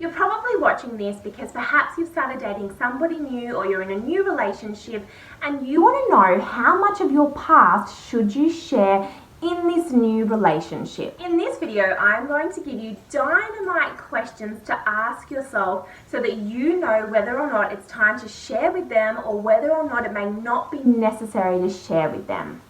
You're probably watching this because perhaps you've started dating somebody new or you're in a new relationship and you want to know how much of your past should you share in this new relationship. In this video, I'm going to give you dynamite questions to ask yourself so that you know whether or not it's time to share with them or whether or not it may not be necessary to share with them.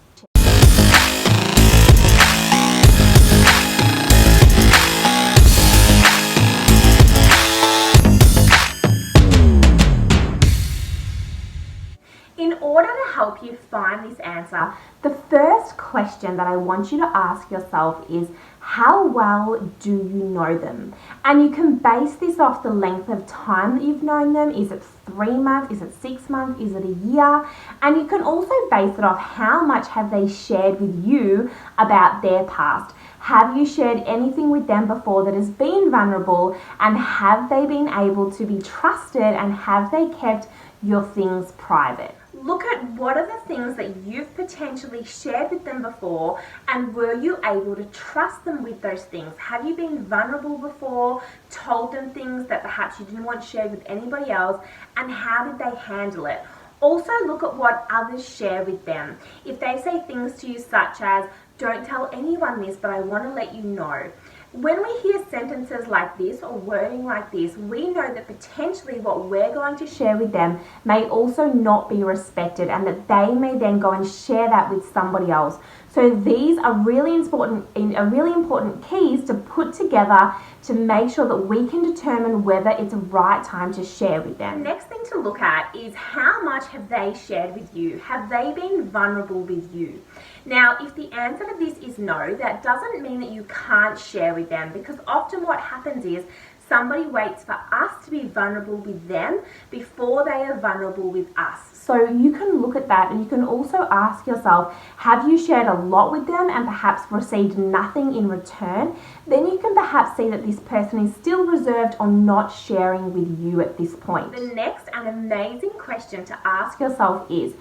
In order to help you find this answer, the first question that I want you to ask yourself is, how well do you know them? And you can base this off the length of time that you've known them. Is it 3 months? Is it 6 months? Is it a year? And you can also base it off how much have they shared with you about their past. Have you shared anything with them before that has been vulnerable, and have they been able to be trusted, and have they kept your things private? Look at what are the things that you've potentially shared with them before, and were you able to trust them with those things? Have you been vulnerable before, told them things that perhaps you didn't want shared with anybody else, and how did they handle it? Also look at what others share with them. If they say things to you such as, "Don't tell anyone this, but I want to let you know." When we hear sentences like this or wording like this, we know that potentially what we're going to share with them may also not be respected, and that they may then go and share that with somebody else. So these are really important keys to put together to make sure that we can determine whether it's the right time to share with them. The next thing to look at is, how much have they shared with you? Have they been vulnerable with you? Now, if the answer to this is no, that doesn't mean that you can't share with them, because often what happens is somebody waits for us to be vulnerable with them before they are vulnerable with us. So you can look at that, and you can also ask yourself, have you shared a lot with them and perhaps received nothing in return? Then you can perhaps see that this person is still reserved on not sharing with you at this point. The next and amazing question to ask yourself is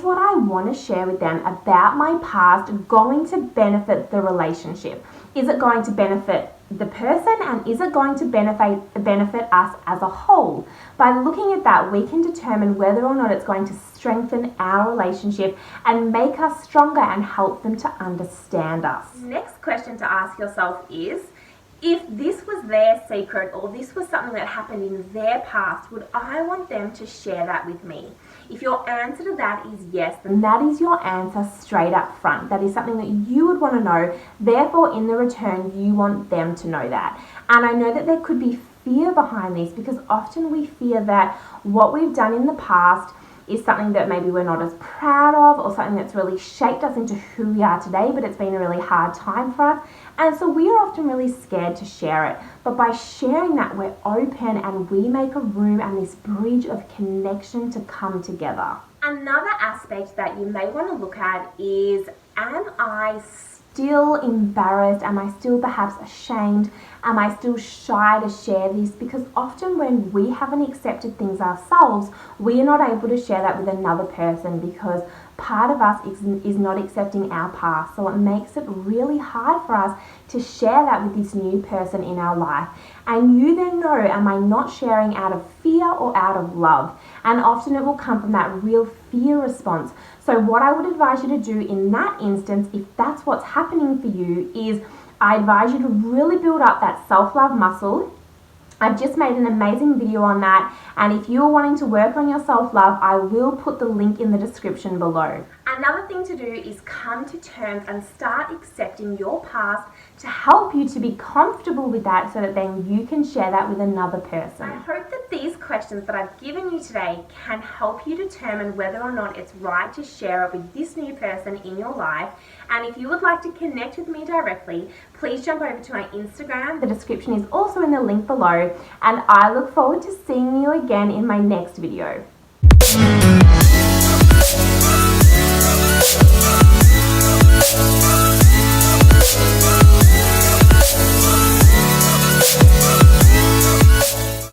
what I want to share with them about my past going to benefit the relationship? Is it going to benefit the person, and is it going to benefit us as a whole? By looking at that, we can determine whether or not it's going to strengthen our relationship and make us stronger and help them to understand us. Next question to ask yourself is, if this was their secret or this was something that happened in their past, would I want them to share that with me? If your answer to that is yes, then that is your answer straight up front. That is something that you would want to know. Therefore, in the return, you want them to know that. And I know that there could be fear behind this, because often we fear that what we've done in the past is something that maybe we're not as proud of, or something that's really shaped us into who we are today, but it's been a really hard time for us. And so we are often really scared to share it. But by sharing that, we're open and we make a room and this bridge of connection to come together. Another aspect that you may want to look at is, am I still embarrassed? Am I still perhaps ashamed? Am I still shy to share this? Because often when we haven't accepted things ourselves, we are not able to share that with another person, because part of us is not accepting our past. So it makes it really hard for us to share that with this new person in our life. And you then know, am I not sharing out of fear or out of love? And often it will come from that real fear response. So what I would advise you to do in that instance, if that's what's happening for you, is I advise you to really build up that self-love muscle. I've just made an amazing video on that, and if you're wanting to work on your self-love, I will put the link in the description below. Another thing to do is come to terms and start accepting your past to help you to be comfortable with that, so that then you can share that with another person. I hope that these questions that I've given you today can help you determine whether or not it's right to share it with this new person in your life. And if you would like to connect with me directly, please jump over to my Instagram. The description is also in the link below, and I look forward to seeing you again in my next video.